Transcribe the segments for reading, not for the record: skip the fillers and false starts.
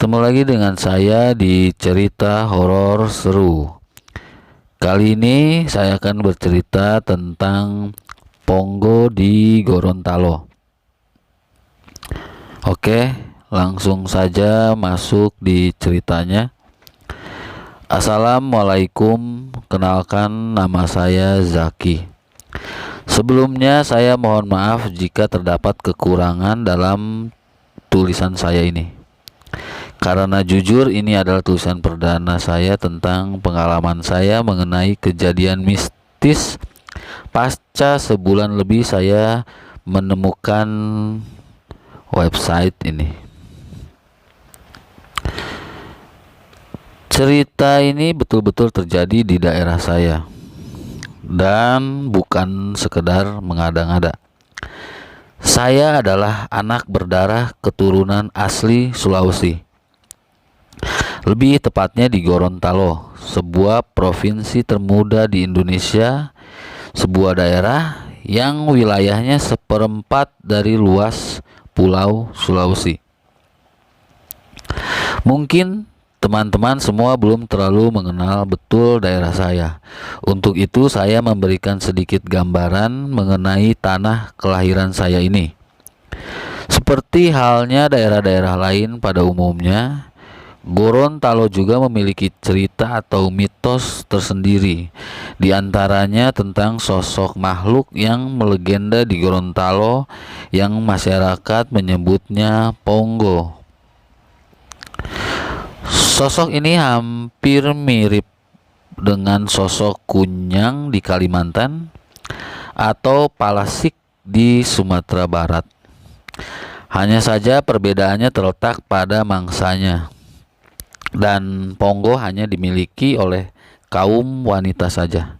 Bertemu lagi dengan saya di cerita horor seru. Kali ini saya akan bercerita tentang Pongo di Gorontalo. Oke, langsung saja masuk di ceritanya. Assalamualaikum, kenalkan nama saya Zaki. Sebelumnya saya mohon maaf jika terdapat kekurangan dalam tulisan saya ini. Karena jujur ini adalah tulisan perdana saya tentang pengalaman saya mengenai kejadian mistis pasca sebulan lebih saya menemukan website ini. Cerita ini betul-betul terjadi di daerah saya dan bukan sekedar mengada-ngada. Saya adalah anak berdarah keturunan asli Sulawesi. Lebih tepatnya di Gorontalo, sebuah provinsi termuda di Indonesia, sebuah daerah yang wilayahnya seperempat dari luas Pulau Sulawesi. Mungkin teman-teman semua belum terlalu mengenal betul daerah saya. Untuk itu saya memberikan sedikit gambaran mengenai tanah kelahiran saya ini. Seperti halnya daerah-daerah lain pada umumnya, Gorontalo juga memiliki cerita atau mitos tersendiri, di antaranya tentang sosok makhluk yang melegenda di Gorontalo yang masyarakat menyebutnya Pongo. Sosok ini hampir mirip dengan sosok Kunyang di Kalimantan atau Palasik di Sumatera Barat. Hanya saja perbedaannya terletak pada mangsanya. Dan Pongo hanya dimiliki oleh kaum wanita saja.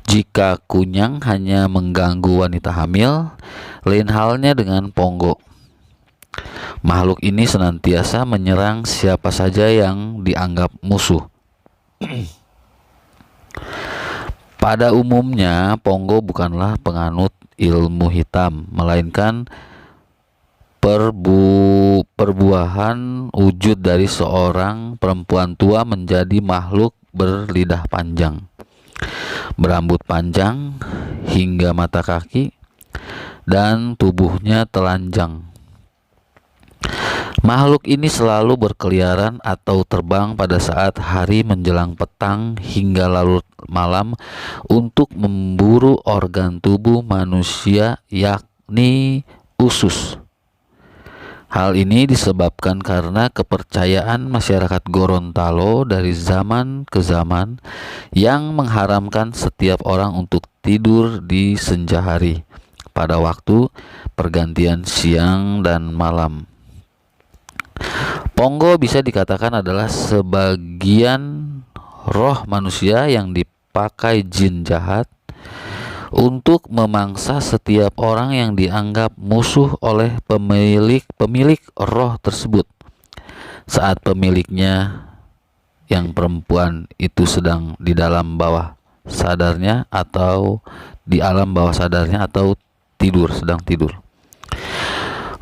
Jika Kunyang hanya mengganggu wanita hamil, lain halnya dengan Pongo. Makhluk ini senantiasa menyerang siapa saja yang dianggap musuh. Pada umumnya, Pongo bukanlah penganut ilmu hitam, melainkan perbuahan wujud dari seorang perempuan tua menjadi makhluk berlidah panjang, berambut panjang hingga mata kaki, dan tubuhnya telanjang. Makhluk ini selalu berkeliaran atau terbang pada saat hari menjelang petang hingga larut malam untuk memburu organ tubuh manusia, yakni usus. Hal ini disebabkan karena kepercayaan masyarakat Gorontalo dari zaman ke zaman yang mengharamkan setiap orang untuk tidur di senja hari pada waktu pergantian siang dan malam. Pongo bisa dikatakan adalah sebagian roh manusia yang dipakai jin jahat untuk memangsa setiap orang yang dianggap musuh oleh pemilik roh tersebut saat pemiliknya yang perempuan itu sedang di dalam bawah sadarnya atau di alam bawah sadarnya atau sedang tidur.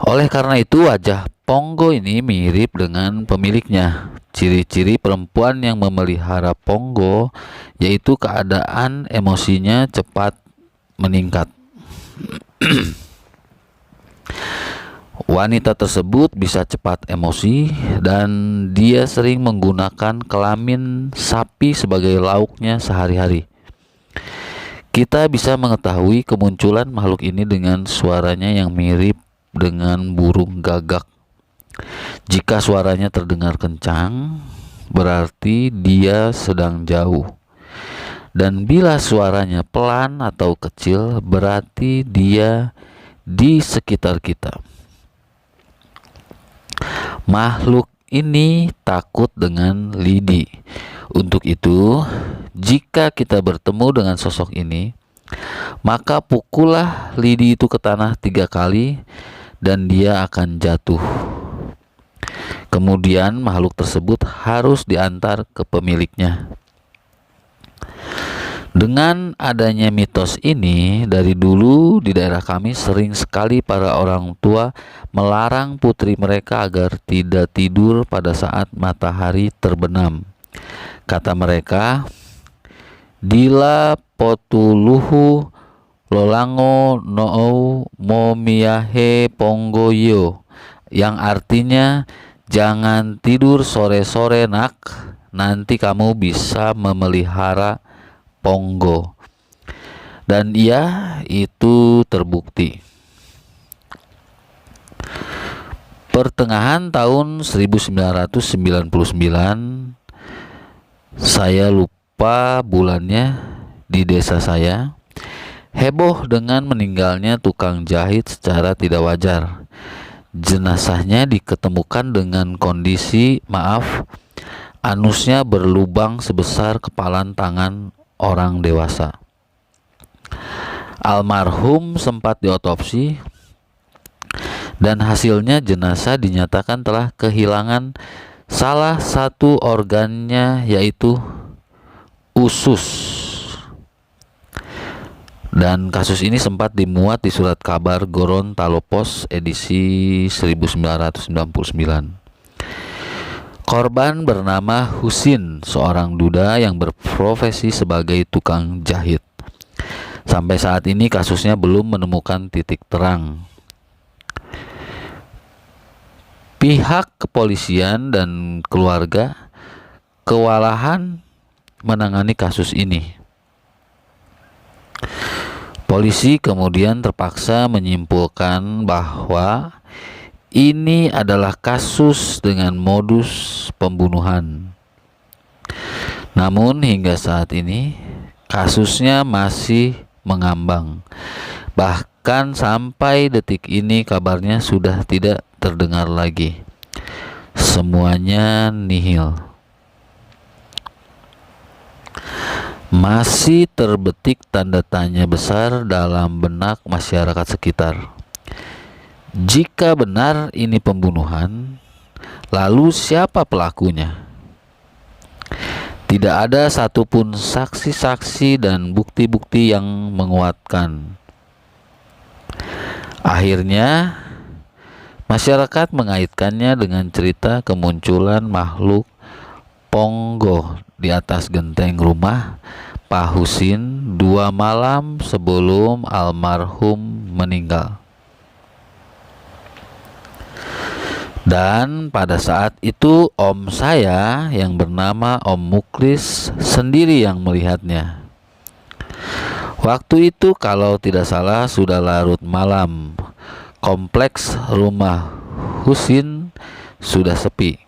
Oleh karena itu wajah Pongo ini mirip dengan pemiliknya. Ciri-ciri perempuan yang memelihara Pongo yaitu keadaan emosinya cepat meningkat. Wanita tersebut bisa cepat emosi dan dia sering menggunakan kelamin sapi sebagai lauknya sehari-hari. Kita bisa mengetahui kemunculan makhluk ini dengan suaranya yang mirip dengan burung gagak. Jika suaranya terdengar kencang, berarti dia sedang jauh. Dan bila suaranya pelan atau kecil, berarti dia di sekitar kita. Makhluk ini takut dengan lidi. Untuk itu, jika kita bertemu dengan sosok ini, maka pukullah lidi itu ke tanah 3 kali dan dia akan jatuh. Kemudian makhluk tersebut harus diantar ke pemiliknya. Dengan adanya mitos ini, dari dulu di daerah kami sering sekali para orang tua melarang putri mereka agar tidak tidur pada saat matahari terbenam. Kata mereka, "Dila potuluhu lolango nou momiyahe ponggoyo," yang artinya, "Jangan tidur sore-sore nak, nanti kamu bisa memelihara Ponggo." Dan iya, itu terbukti. Pertengahan tahun 1999, saya lupa bulannya, di desa saya heboh dengan meninggalnya tukang jahit secara tidak wajar. Jenazahnya diketemukan dengan kondisi, anusnya berlubang sebesar kepalan tangan orang dewasa. Almarhum sempat diotopsi dan hasilnya jenazah dinyatakan telah kehilangan salah satu organnya, yaitu usus. Dan kasus ini sempat dimuat di surat kabar Gorontalo Post edisi 1999. Korban bernama Husin, seorang duda yang berprofesi sebagai tukang jahit. Sampai saat ini kasusnya belum menemukan titik terang. Pihak kepolisian dan keluarga kewalahan menangani kasus ini. Polisi kemudian terpaksa menyimpulkan bahwa ini adalah kasus dengan modus pembunuhan. Namun hingga saat ini kasusnya masih mengambang. Bahkan sampai detik ini kabarnya sudah tidak terdengar lagi. Semuanya nihil. Masih terbetik tanda tanya besar dalam benak masyarakat sekitar. Jika benar ini pembunuhan, lalu siapa pelakunya? Tidak ada satupun saksi-saksi dan bukti-bukti yang menguatkan. Akhirnya, masyarakat mengaitkannya dengan cerita kemunculan makhluk Ponggo di atas genteng rumah Pak Husin 2 malam sebelum almarhum meninggal. Dan pada saat itu om saya yang bernama Om Muklis sendiri yang melihatnya. Waktu itu kalau tidak salah sudah larut malam. Kompleks rumah Husin sudah sepi.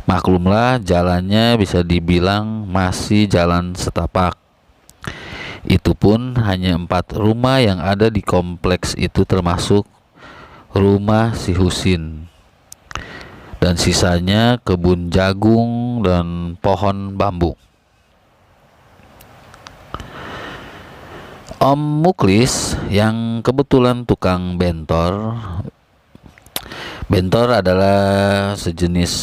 Maklumlah, jalannya bisa dibilang masih jalan setapak. Itu pun hanya 4 rumah yang ada di kompleks itu, termasuk rumah si Husin. Dan sisanya kebun jagung dan pohon bambu. Om Muklis yang kebetulan tukang bentor. Bentor adalah sejenis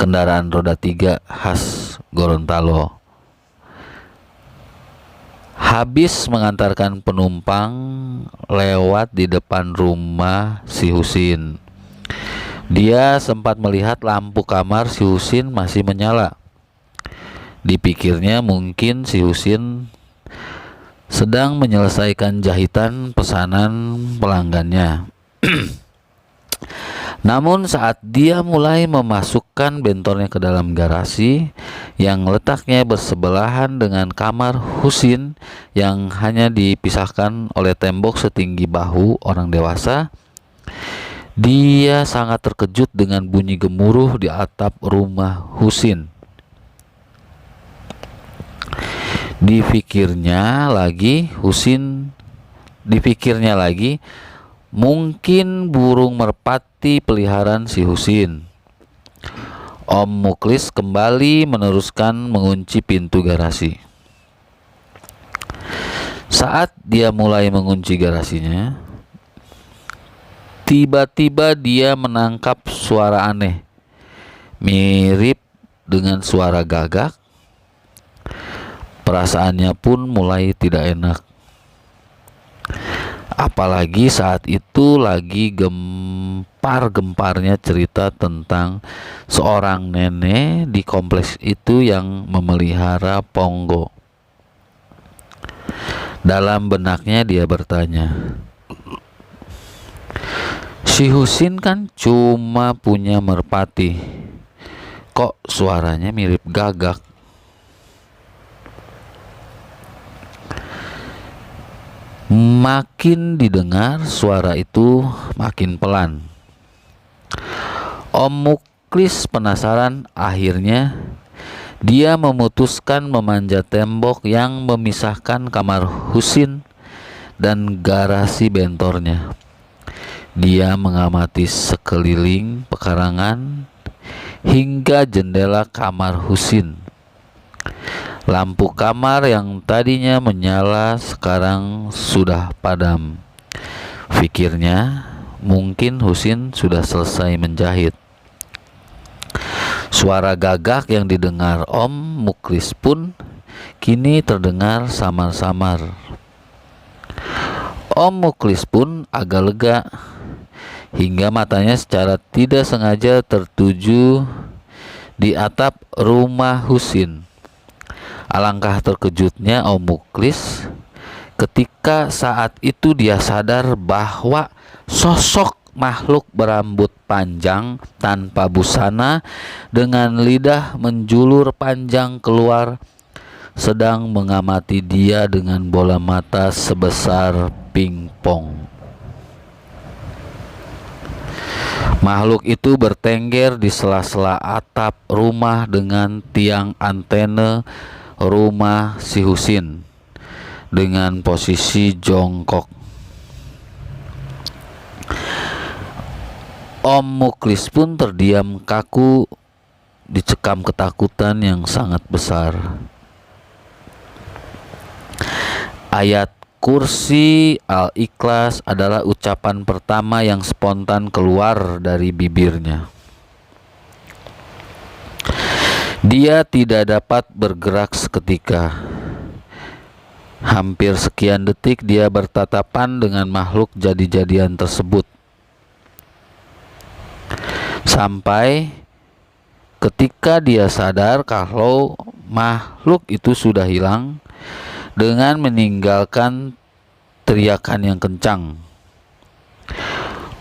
kendaraan roda 3 khas Gorontalo. Habis mengantarkan penumpang lewat di depan rumah si Husin. Dia sempat melihat lampu kamar si Husin masih menyala. Dipikirnya mungkin si Husin sedang menyelesaikan jahitan pesanan pelanggannya. Namun saat dia mulai memasukkan bentornya ke dalam garasi yang letaknya bersebelahan dengan kamar Husin yang hanya dipisahkan oleh tembok setinggi bahu orang dewasa, dia sangat terkejut dengan bunyi gemuruh di atap rumah Husin. Dipikirnya lagi, mungkin burung merpati peliharaan si Husin. Om Muklis kembali meneruskan mengunci pintu garasi. Saat dia mulai mengunci garasinya, tiba-tiba dia menangkap suara aneh, mirip dengan suara gagak, Perasaannya pun mulai tidak enak. Apalagi saat itu lagi gempar-gemparnya cerita tentang seorang nenek di kompleks itu yang memelihara pongo. Dalam benaknya dia bertanya, si Husin kan cuma punya merpati, kok suaranya mirip gagak? Makin didengar suara itu makin pelan. Om Muklis penasaran, akhirnya dia memutuskan memanjat tembok yang memisahkan kamar Husin dan garasi bentornya. Dia mengamati sekeliling pekarangan hingga jendela kamar Husin. Lampu kamar yang tadinya menyala sekarang sudah padam. Pikirnya, mungkin Husin sudah selesai menjahit. Suara gagak yang didengar Om Muklis pun kini terdengar samar-samar. Om Muklis pun agak lega hingga matanya secara tidak sengaja tertuju di atap rumah Husin. Alangkah terkejutnya Om Muklis ketika saat itu dia sadar bahwa sosok makhluk berambut panjang tanpa busana dengan lidah menjulur panjang keluar sedang mengamati dia dengan bola mata sebesar pingpong. Makhluk itu bertengger di sela-sela atap rumah dengan tiang antena rumah si Husin dengan posisi jongkok. Om Muklis pun terdiam kaku, dicekam ketakutan yang sangat besar. Ayat kursi Al-Ikhlas adalah ucapan pertama yang spontan keluar dari bibirnya. Dia tidak dapat bergerak seketika. Hampir sekian detik dia bertatapan dengan makhluk jadi-jadian tersebut. Sampai ketika dia sadar kalau makhluk itu sudah hilang dengan meninggalkan teriakan yang kencang.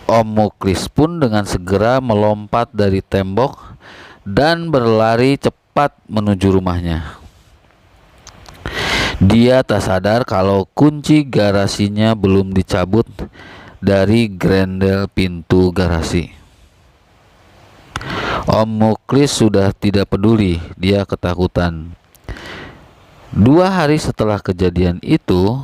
Om Muklis pun dengan segera melompat dari tembok dan berlari cepat menuju rumahnya. Dia tak sadar kalau kunci garasinya belum dicabut dari grendel pintu garasi. Om Muklis sudah tidak peduli, dia ketakutan. 2 hari setelah kejadian itu,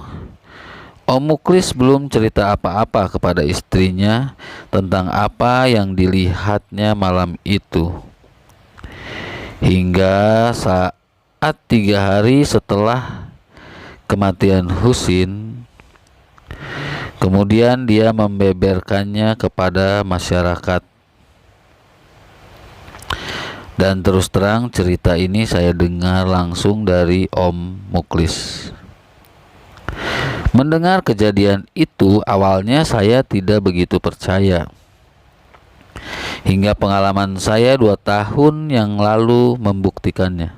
Om Muklis belum cerita apa-apa kepada istrinya tentang apa yang dilihatnya malam itu. Hingga saat 3 hari setelah kematian Husin, kemudian dia membeberkannya kepada masyarakat. Dan terus terang cerita ini saya dengar langsung dari Om Muklis. Mendengar kejadian itu awalnya saya tidak begitu percaya. Hingga pengalaman saya 2 tahun yang lalu membuktikannya.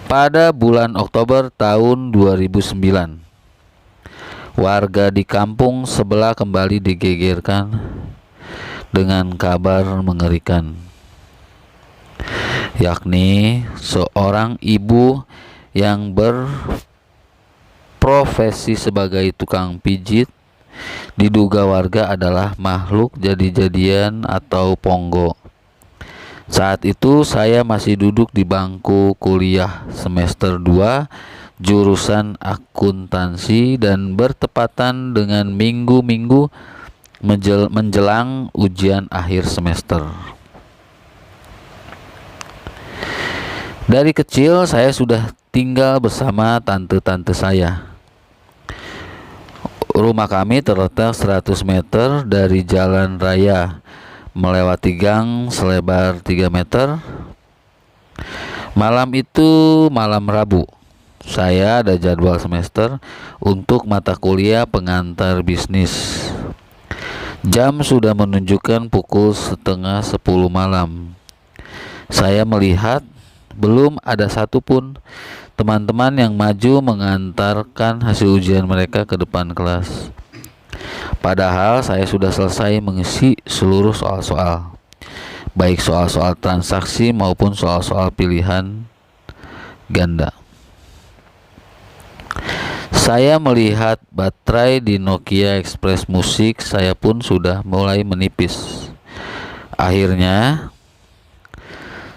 Pada bulan Oktober tahun 2009, warga di kampung sebelah kembali digegerkan dengan kabar mengerikan, yakni seorang ibu yang berprofesi sebagai tukang pijit diduga warga adalah makhluk jadi-jadian atau pongo. Saat itu saya masih duduk di bangku kuliah semester 2 jurusan akuntansi dan bertepatan dengan minggu-minggu menjelang ujian akhir semester. Dari kecil saya sudah tinggal bersama tante-tante saya. Rumah kami terletak 100 meter dari jalan raya, melewati gang selebar 3 meter, Malam itu malam Rabu. Saya ada jadwal semester untuk mata kuliah pengantar bisnis. Jam sudah menunjukkan pukul setengah 10 malam. Saya melihat belum ada satupun teman-teman yang maju mengantarkan hasil ujian mereka ke depan kelas. Padahal saya sudah selesai mengisi seluruh soal-soal, baik soal-soal transaksi maupun soal-soal pilihan ganda. Saya melihat baterai di Nokia Express Music saya pun sudah mulai menipis. Akhirnya,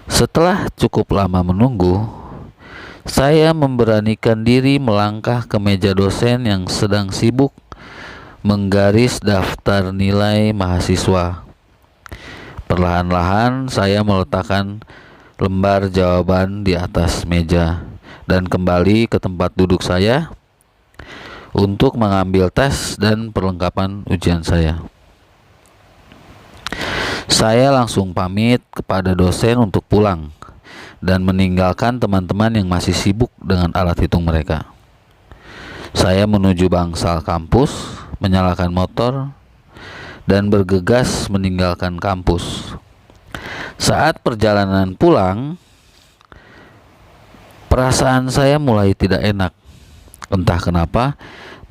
setelah cukup lama menunggu, saya memberanikan diri melangkah ke meja dosen yang sedang sibuk menggaris daftar nilai mahasiswa. Perlahan-lahan saya meletakkan lembar jawaban di atas meja dan kembali ke tempat duduk saya untuk mengambil tes dan perlengkapan ujian saya. Saya langsung pamit kepada dosen untuk pulang dan meninggalkan teman-teman yang masih sibuk dengan alat hitung mereka. Saya menuju bangsal kampus, menyalakan motor, dan bergegas meninggalkan kampus. Saat perjalanan pulang, perasaan saya mulai tidak enak. Entah kenapa,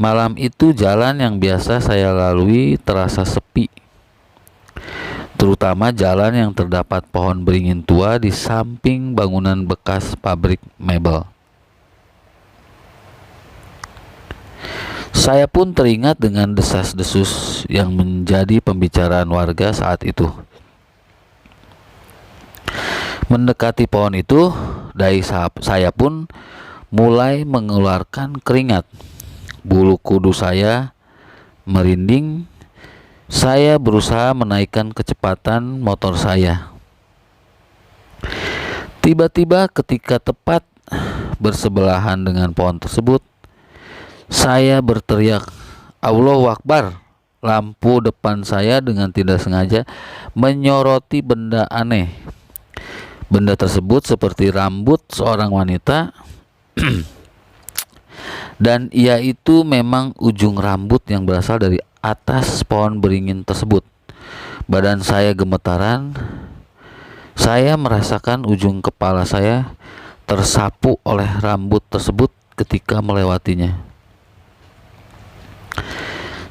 malam itu jalan yang biasa saya lalui terasa sepi. Terutama jalan yang terdapat pohon beringin tua di samping bangunan bekas pabrik mebel. Saya pun teringat dengan desas-desus yang menjadi pembicaraan warga saat itu. Mendekati pohon itu, dahi saya pun mulai mengeluarkan keringat. Bulu kudus saya merinding. Saya berusaha menaikkan kecepatan motor saya. Tiba-tiba ketika tepat bersebelahan dengan pohon tersebut, saya berteriak, "Allahu Akbar!" Lampu depan saya dengan tidak sengaja menyoroti benda aneh. Benda tersebut seperti rambut seorang wanita dan ia itu memang ujung rambut yang berasal dari atas pohon beringin tersebut. Badan saya gemetaran. Saya merasakan ujung kepala saya tersapu oleh rambut tersebut ketika melewatinya.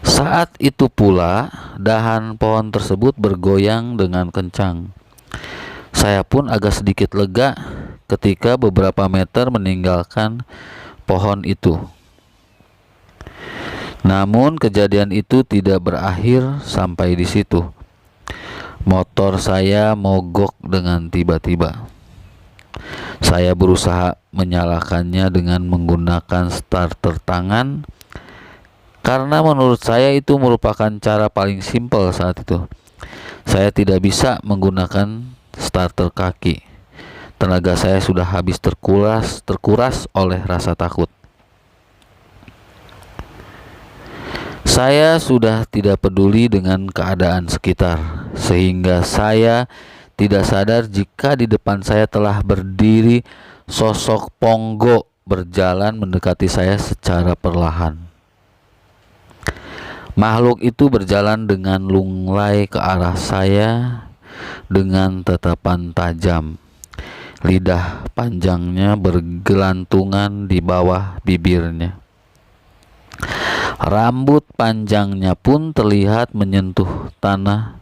Saat itu pula dahan pohon tersebut bergoyang dengan kencang. Saya pun agak sedikit lega ketika beberapa meter meninggalkan pohon itu. Namun kejadian itu tidak berakhir sampai di situ. Motor saya mogok dengan tiba-tiba. Saya berusaha menyalakannya dengan menggunakan starter tangan karena menurut saya itu merupakan cara paling simpel saat itu. Saya tidak bisa menggunakan starter kaki. Tenaga saya sudah habis terkuras oleh rasa takut. Saya sudah tidak peduli dengan keadaan sekitar, sehingga saya tidak sadar jika di depan saya telah berdiri sosok Ponggo berjalan mendekati saya secara perlahan. Makhluk itu berjalan dengan lunglai ke arah saya dengan tatapan tajam. Lidah panjangnya bergelantungan di bawah bibirnya. Rambut panjangnya pun terlihat menyentuh tanah,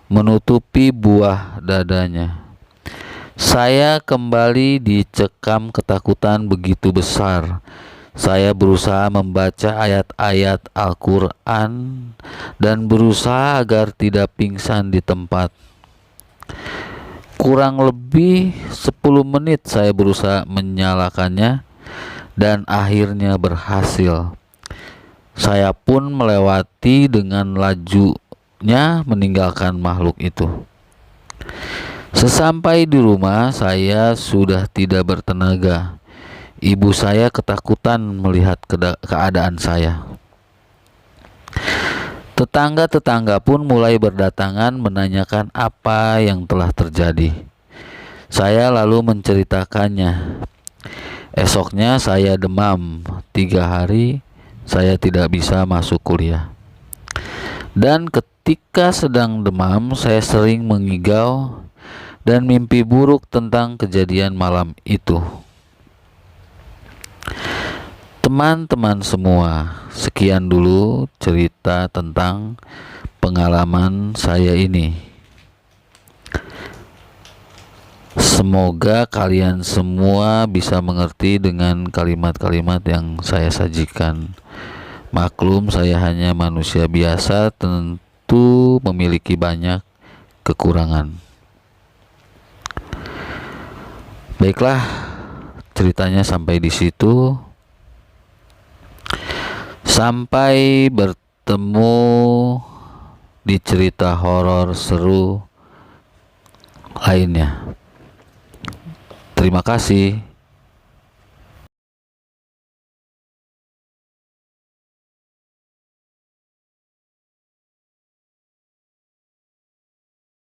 menutupi buah dadanya. Saya kembali dicekam ketakutan begitu besar. Saya berusaha membaca ayat-ayat Al-Quran dan berusaha agar tidak pingsan di tempat. Kurang lebih 10 menit saya berusaha menyalakannya dan akhirnya berhasil. Saya pun melewati dengan lajunya meninggalkan makhluk itu. Sesampai di rumah, saya sudah tidak bertenaga. Ibu saya ketakutan melihat keadaan saya. Tetangga-tetangga pun mulai berdatangan menanyakan apa yang telah terjadi. Saya lalu menceritakannya. Esoknya saya demam 3 hari, saya tidak bisa masuk kuliah. Dan ketika sedang demam, saya sering mengigau dan mimpi buruk tentang kejadian malam itu. Teman-teman semua, sekian dulu cerita tentang pengalaman saya ini. Semoga kalian semua bisa mengerti dengan kalimat-kalimat yang saya sajikan. Maklum, saya hanya manusia biasa, tentu memiliki banyak kekurangan. Baiklah, ceritanya sampai di situ. Sampai bertemu di cerita horor seru lainnya. Terima kasih.